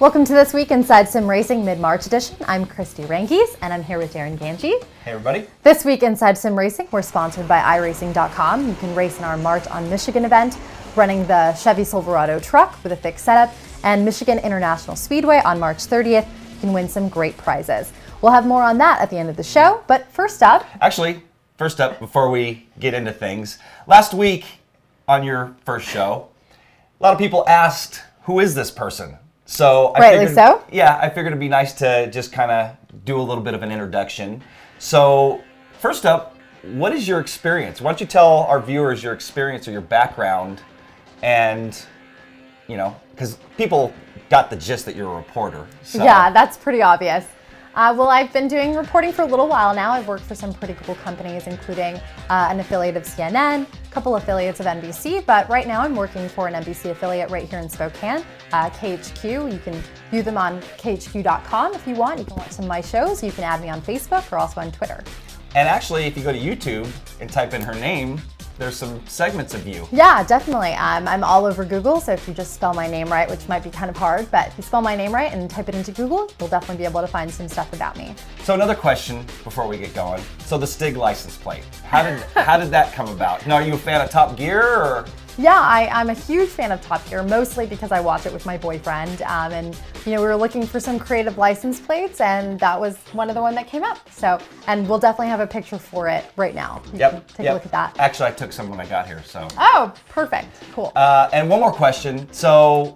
Welcome to This Week Inside Sim Racing Mid-March Edition. I'm Christy Rankes, and I'm here with Darren Ganji. Hey everybody. This week Inside Sim Racing, we're sponsored by iRacing.com. You can race in our March on Michigan event, running the Chevy Silverado truck with a fixed setup, and Michigan International Speedway on March 30th. You can win some great prizes. We'll have more on that at the end of the show, but first up, before we get into things, last week on your first show, a lot of people asked, who is this person? So I figured it'd be nice to just kind of do a little bit of an introduction. So first up, what is your experience? Why don't you tell our viewers your experience or your background, and because people got the gist that you're a reporter. So. Yeah, that's pretty obvious. Well, I've been doing reporting for a little while now. I've worked for some pretty cool companies, including an affiliate of CNN, a couple affiliates of NBC, but right now I'm working for an NBC affiliate right here in Spokane, KHQ. You can view them on khq.com if you want. You can watch some of my shows. You can add me on Facebook or also on Twitter. And actually, if you go to YouTube and type in her name, there's some segments of you. Yeah, definitely. I'm all over Google, so if you just spell my name right, which might be kind of hard, but if you spell my name right and type it into Google, you'll definitely be able to find some stuff about me. So another question before we get going. So the Stig license plate, how did that come about? Now, are you a fan of Top Gear, or? Yeah, I'm a huge fan of Top Gear, mostly because I watch it with my boyfriend, and we were looking for some creative license plates, and that was one of the one that came up. So, and we'll definitely have a picture for it right now. Take a look at that. Actually, I took some when I got here, so. Oh, perfect, cool. And one more question. So,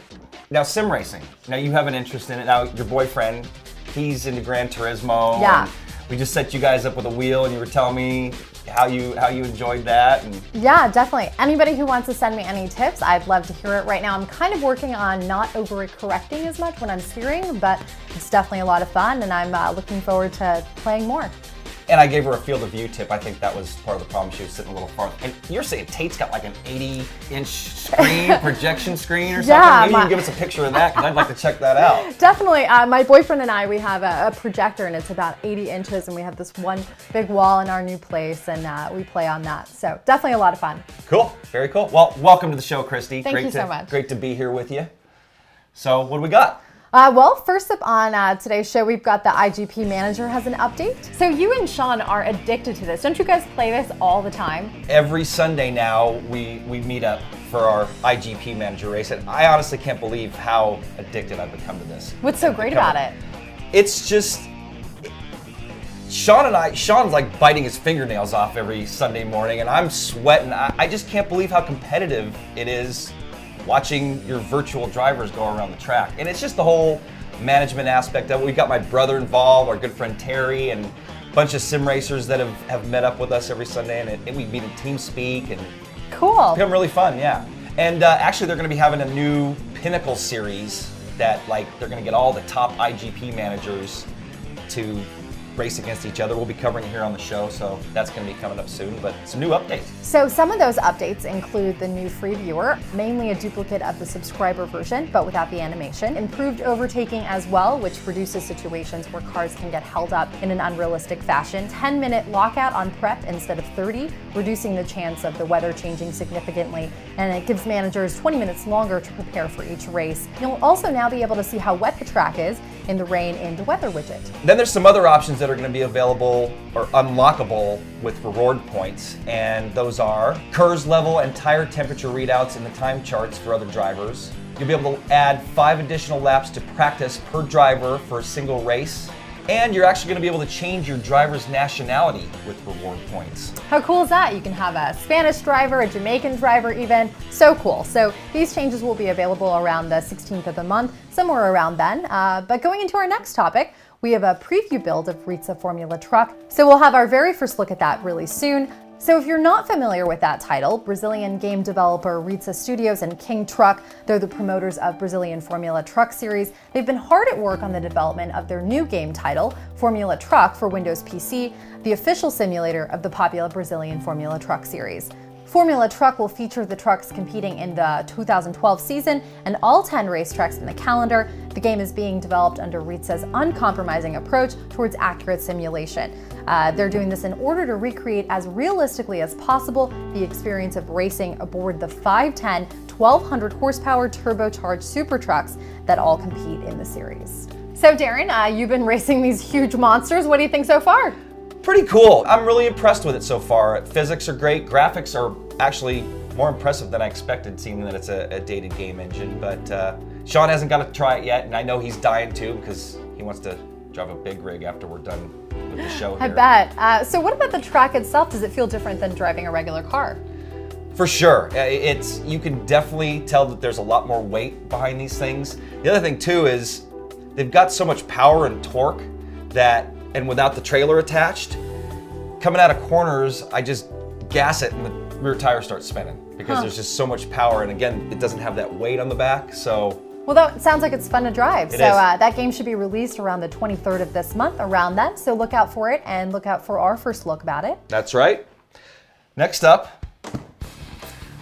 now sim racing. Now you have an interest in it. Now your boyfriend, he's into Gran Turismo. Yeah. We just set you guys up with a wheel, and you were telling me how you enjoyed that. And yeah, definitely. Anybody who wants to send me any tips, I'd love to hear it. Right now I'm kind of working on not overcorrecting as much when I'm steering, but it's definitely a lot of fun, and I'm looking forward to playing more. And I gave her a field of view tip. I think that was part of the problem. She was sitting a little far. And you're saying Tate's got like an 80-inch screen, projection screen or something? Yeah, maybe you can give us a picture of that, because I'd like to check that out. Definitely. My boyfriend and I, we have a projector, and it's about 80 inches, and we have this one big wall in our new place, and we play on that. So definitely a lot of fun. Cool. Very cool. Well, welcome to the show, Christy. Thank you so much. Great to be here with you. So what do we got? Well, first up on today's show, we've got the IGP manager has an update. So you and Sean are addicted to this. Don't you guys play this all the time? Every Sunday now, we meet up for our IGP manager race, and I honestly can't believe how addicted I've become to this. What's so great about it? It's just, Sean's like biting his fingernails off every Sunday morning, and I'm sweating. I just can't believe how competitive it is watching your virtual drivers go around the track. And it's just the whole management aspect of it. We've got my brother involved, our good friend Terry, and a bunch of sim racers that have met up with us every Sunday, and we meet in TeamSpeak, and cool. It's become really fun, yeah. And actually they're gonna be having a new Pinnacle series that they're gonna get all the top IGP managers to race against each other. We'll be covering it here on the show, so that's going to be coming up soon, but some new updates. So some of those updates include the new free viewer, mainly a duplicate of the subscriber version, but without the animation. Improved overtaking as well, which reduces situations where cars can get held up in an unrealistic fashion. 10-minute lockout on prep instead of 30, reducing the chance of the weather changing significantly, and it gives managers 20 minutes longer to prepare for each race. You'll also now be able to see how wet the track is in the rain in the weather widget. Then there's some other options that are going to be available or unlockable with reward points, and those are KERS level and tire temperature readouts in the time charts for other drivers. You'll be able to add 5 additional laps to practice per driver for a single race, and you're actually going to be able to change your driver's nationality with reward points. How cool is that? You can have a Spanish driver, a Jamaican driver even. So cool. So these changes will be available around the 16th of the month, somewhere around then. But going into our next topic, we have a preview build of Ritza Formula Truck. So we'll have our very first look at that really soon. So if you're not familiar with that title, Brazilian game developer Ritza Studios and King Truck, they're the promoters of Brazilian Formula Truck series. They've been hard at work on the development of their new game title, Formula Truck for Windows PC, the official simulator of the popular Brazilian Formula Truck series. Formula Truck will feature the trucks competing in the 2012 season and all 10 racetracks in the calendar. The game is being developed under Ritza's uncompromising approach towards accurate simulation. They're doing this in order to recreate as realistically as possible the experience of racing aboard the 510 1,200 horsepower turbocharged super trucks that all compete in the series. So Darren, you've been racing these huge monsters. What do you think so far? Pretty cool. I'm really impressed with it so far. Physics are great. Graphics are actually more impressive than I expected, seeing that it's a dated game engine. But Sean hasn't got to try it yet, and I know he's dying too because he wants to drive a big rig after we're done with the show here. I bet. So what about the track itself? Does it feel different than driving a regular car? For sure. You can definitely tell that there's a lot more weight behind these things. The other thing too is they've got so much power and torque that, and without the trailer attached, coming out of corners, I just gas it and the rear tire starts spinning because there's just so much power. And again, it doesn't have that weight on the back, so. Well, that sounds like it's fun to drive. It so is. That game should be released around the 23rd of this month, around then. So look out for it and look out for our first look about it. That's right. Next up,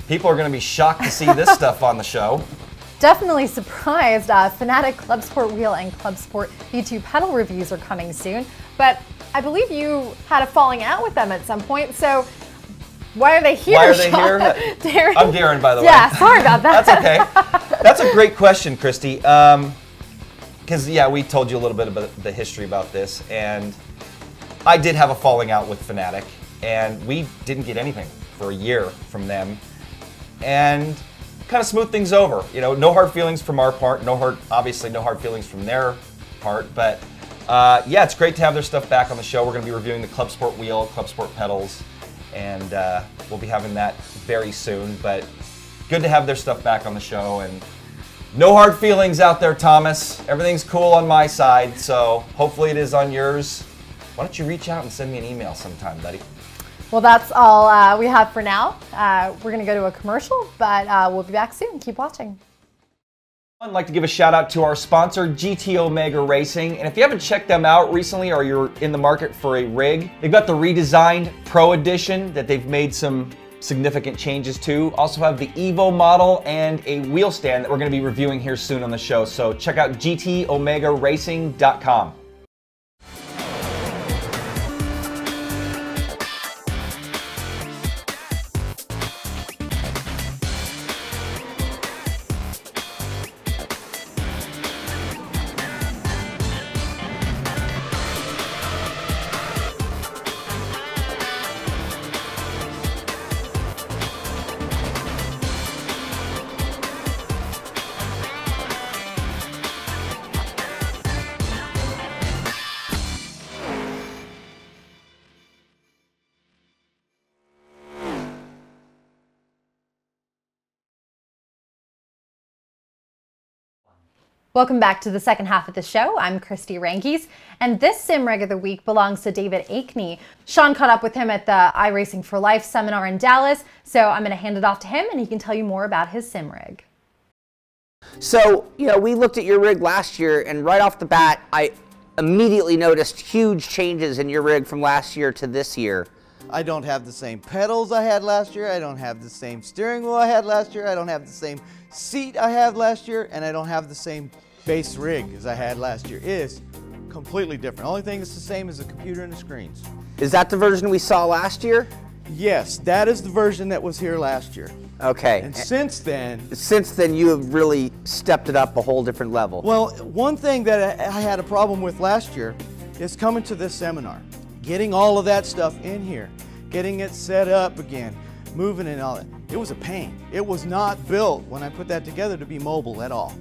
people are going to be shocked to see this stuff on the show. Definitely surprised. Fanatec Club Sport Wheel and Club Sport V2 pedal reviews are coming soon, but I believe you had a falling out with them at some point, so why are they here, Why are they Sean? here? Darren. I'm Darren, by the way. Yeah, sorry about that. That's okay. That's a great question, Christy, because yeah, we told you a little bit about the history about this, and I did have a falling out with Fanatec, and we didn't get anything for a year from them, and kind of smooth things over. You know, no hard feelings from our part, obviously no hard feelings from their part, but yeah, it's great to have their stuff back on the show. We're going to be reviewing the Club Sport Wheel, Club Sport Pedals, and we'll be having that very soon, but good to have their stuff back on the show, and no hard feelings out there, Thomas. Everything's cool on my side, so hopefully it is on yours. Why don't you reach out and send me an email sometime, buddy? Well, that's all we have for now. We're going to go to a commercial, but we'll be back soon. Keep watching. I'd like to give a shout out to our sponsor, GT Omega Racing. And if you haven't checked them out recently or you're in the market for a rig, they've got the redesigned Pro Edition that they've made some significant changes to. Also have the Evo model and a wheel stand that we're going to be reviewing here soon on the show. So check out gtomegaracing.com. Welcome back to the second half of the show. I'm Christy Rankes, and this sim rig of the week belongs to David Akeney. Sean caught up with him at the iRacing for Life seminar in Dallas, so I'm going to hand it off to him and he can tell you more about his sim rig. So, you know, we looked at your rig last year, and right off the bat, I immediately noticed huge changes in your rig from last year to this year. I don't have the same pedals I had last year, I don't have the same steering wheel I had last year, I don't have the same seat I had last year, and I don't have the same base rig as I had last year. It is completely different. The only thing that's the same is the computer and the screens. Is that the version we saw last year? Yes, that is the version that was here last year. Okay. And since then, you have really stepped it up a whole different level. well, one thing that I had a problem with last year is coming to this seminar, getting all of that stuff in here, getting it set up again, moving and all that. It was a pain. It was not built when I put that together to be mobile at all.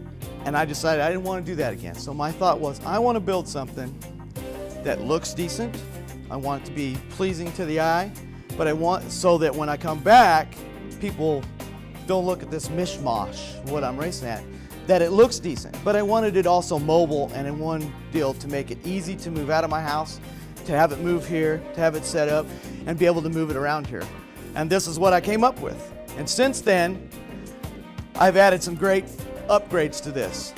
And I decided I didn't want to do that again. So my thought was, I want to build something that looks decent. I want it to be pleasing to the eye, but I want so that when I come back, people don't look at this mishmash, what I'm racing at, that it looks decent. But I wanted it also mobile and in one deal to make it easy to move out of my house, to have it move here, to have it set up, and be able to move it around here. And this is what I came up with. And since then, I've added some great upgrades to this.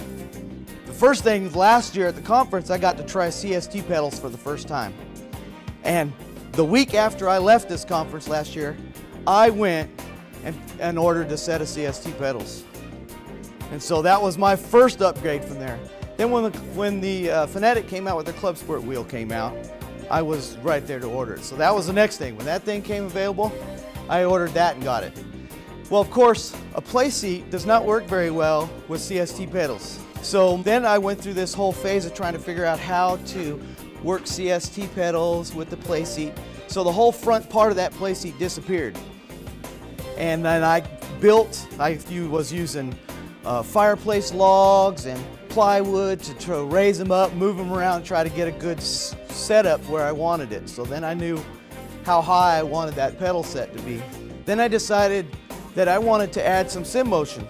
The first thing, last year at the conference, I got to try Cst Pedals for the first time. And the week after I left this conference last year, I went and ordered a set of Cst Pedals. And so that was my first upgrade from there. Then when the Fanatec came out with their Club Sport wheel came out, I was right there to order it. So that was the next thing. When that thing came available, I ordered that and got it. Well, of course, a play seat does not work very well with Cst Pedals. So then I went through this whole phase of trying to figure out how to work Cst Pedals with the play seat. So the whole front part of that play seat disappeared. And then I was using fireplace logs and plywood to raise them up, move them around, try to get a good setup where I wanted it. So then I knew how high I wanted that pedal set to be. Then I decided that I wanted to add some sim motion.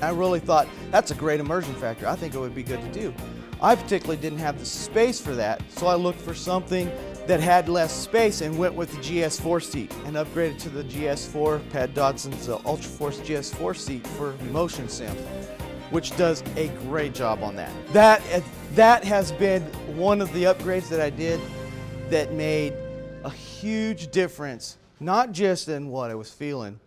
I really thought that's a great immersion factor. I think it would be good to do. I particularly didn't have the space for that, so I looked for something that had less space and went with the GS4 seat and upgraded to the GS4, Pat Dodson's Ultra Force GS4 seat for motion sim, which does a great job on that. That has been one of the upgrades that I did that made a huge difference, not just in what I was feeling,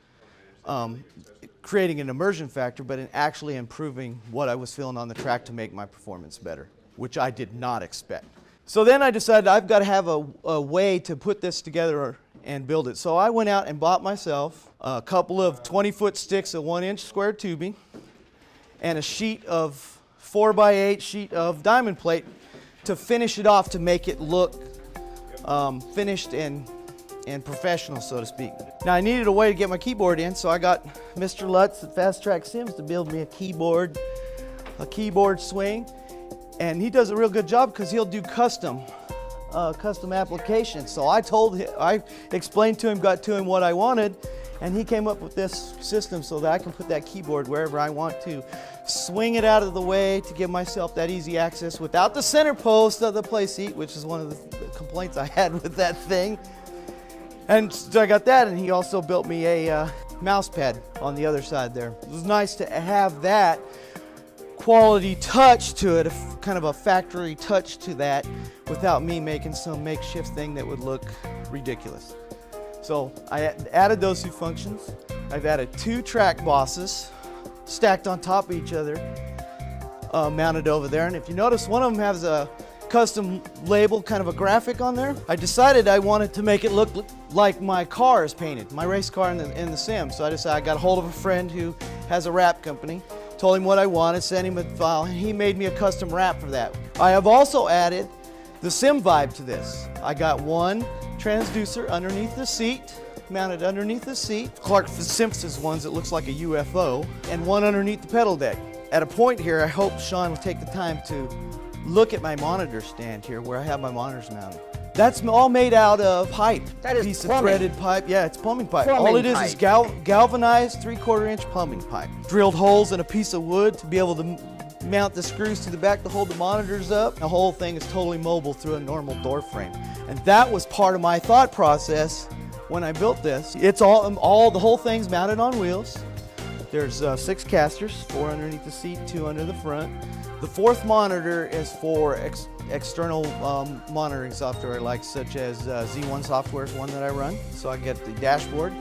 creating an immersion factor, but in actually improving what I was feeling on the track to make my performance better, which I did not expect. So then I decided I've got to have a way to put this together and build it. So I went out and bought myself a couple of 20-foot sticks of 1-inch square tubing and a sheet of 4x8 sheet of diamond plate to finish it off to make it look finished and professional, so to speak. Now I needed a way to get my keyboard in, so I got Mr. Lutz at Fast Track Sims to build me a keyboard swing. And he does a real good job because he'll do custom applications. So I explained to him, got to him what I wanted, and he came up with this system so that I can put that keyboard wherever I want to, swing it out of the way to give myself that easy access without the center post of the play seat, which is one of the complaints I had with that thing. And so I got that, and he also built me a mouse pad on the other side there. It was nice to have that quality touch to it, kind of a factory touch to that, without me making some makeshift thing that would look ridiculous. So I added those two functions. I've added 2 track bosses stacked on top of each other, mounted over there. And if you notice, one of them has a custom label, kind of a graphic on there. I decided I wanted to make it look like my car is painted, my race car in the sim. So I decided I got a hold of a friend who has a wrap company, told him what I wanted, sent him a file, and he made me a custom wrap for that. I have also added the sim vibe to this. I got one transducer underneath the seat, mounted underneath the seat, Clark Simpson's ones that looks like a UFO, and one underneath the pedal deck. At a point here, I hope Sean will take the time to look at my monitor stand here where I have my monitors mounted. That's all made out of pipe. That is piece plumbing. Of threaded pipe. Yeah, it's plumbing pipe. All it is galvanized 3/4-inch plumbing pipe. Drilled holes in a piece of wood to be able to mount the screws to the back to hold the monitors up. The whole thing is totally mobile through a normal door frame. And that was part of my thought process when I built this. It's the whole thing's mounted on wheels. There's 6 casters, 4 underneath the seat, 2 under the front. The 4th monitor is for external monitoring software, like such as Z1 software is one that I run. So I get the dashboard.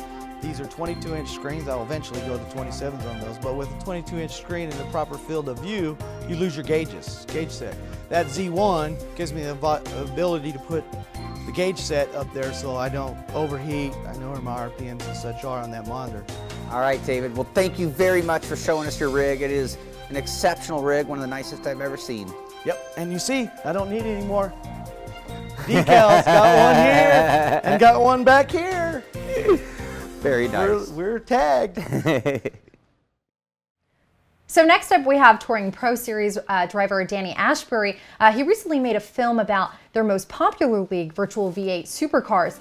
These are 22-inch screens. I'll eventually go to 27s on those, but with a 22-inch screen and the proper field of view, you lose your gauge set. That Z1 gives me the ability to put the gauge set up there so I don't overheat. I know where my RPMs and such are on that monitor. All right, David. Well, thank you very much for showing us your rig. It is an exceptional rig, one of the nicest I've ever seen. Yep, and you see, I don't need any more decals. Got one here and got one back here. Very nice. We're tagged. So next up we have Touring Pro Series driver Danny Ashbury. He recently made a film about their most popular league, Virtual V8 Supercars.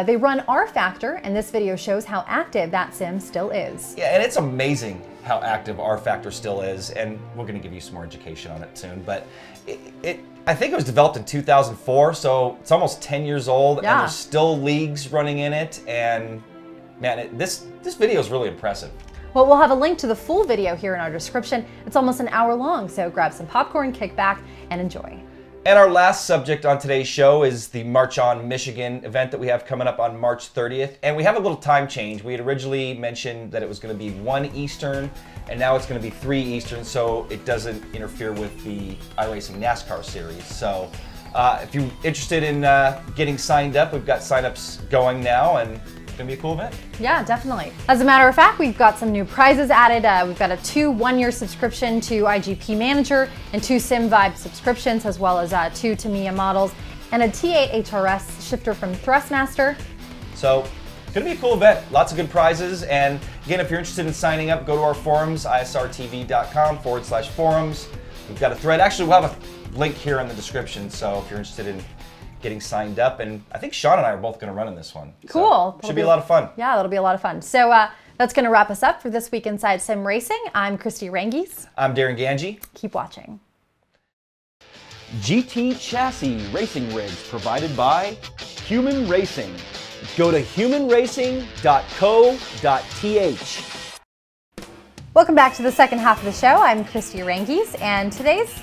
They run R Factor, and this video shows how active that sim still is. Yeah, and it's amazing how active R Factor still is, and we're going to give you some more education on it soon. But I think it was developed in 2004, so it's almost 10 years old, yeah. And there's still leagues running in it, and man, this video is really impressive. Well, we'll have a link to the full video here in our description. It's almost an hour long, so grab some popcorn, kick back, and enjoy. And our last subject on today's show is the March On Michigan event that we have coming up on March 30th. And we have a little time change. We had originally mentioned that it was going to be 1 Eastern, and now it's going to be 3 Eastern, so it doesn't interfere with the iRacing NASCAR series. So If you're interested in getting signed up, we've got signups going now, and it's gonna be a cool event. Yeah, definitely. As a matter of fact, we've got some new prizes added. We've got a 2 one-year subscription to IGP Manager and 2 SimVibe subscriptions, as well as 2 Tamiya models and a T8 HRS shifter from Thrustmaster. So, it's gonna be a cool event. Lots of good prizes. And again, if you're interested in signing up, go to our forums, isrtv.com/forums. We've got a thread. Actually, we'll have a link here in the description. So if you're interested in getting signed up, and I think Sean and I are both gonna run in this one. Cool. So, should be a lot of fun. Yeah, that'll be a lot of fun. So that's gonna wrap us up for this week inside Sim Racing. I'm Christy Rangis. I'm Darren Ganji. Keep watching. GT Chassis Racing Rigs provided by Human Racing. Go to humanracing.co.th. Welcome back to the second half of the show. I'm Christy Rangis, and this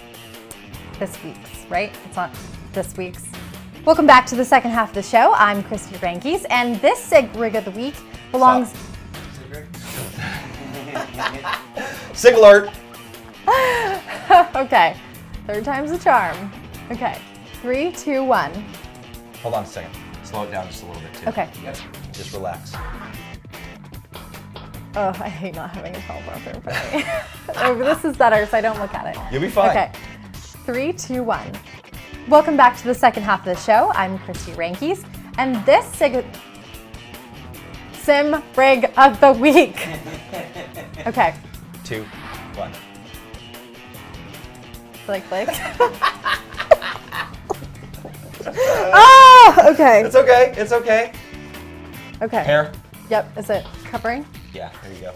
week's, right? It's not this week's. Welcome back to the second half of the show. I'm Christy Rangis, and this SIG rig of the week belongs... SIG alert! Okay, third time's the charm. Okay, 3, 2, 1. Hold on a second. Slow it down just a little bit too. Okay. Just relax. Oh, I hate not having a teleprompter in front of me. Oh, this is better, so I don't look at it. You'll be fine. Okay, 3, 2, 1. Welcome back to the second half of the show. I'm Christy Rangis, and this Sim rig of the week. Okay. 2, 1. Click. Oh, okay. It's okay. It's okay. Okay. Hair. Yep. Is it covering? Yeah. There you go.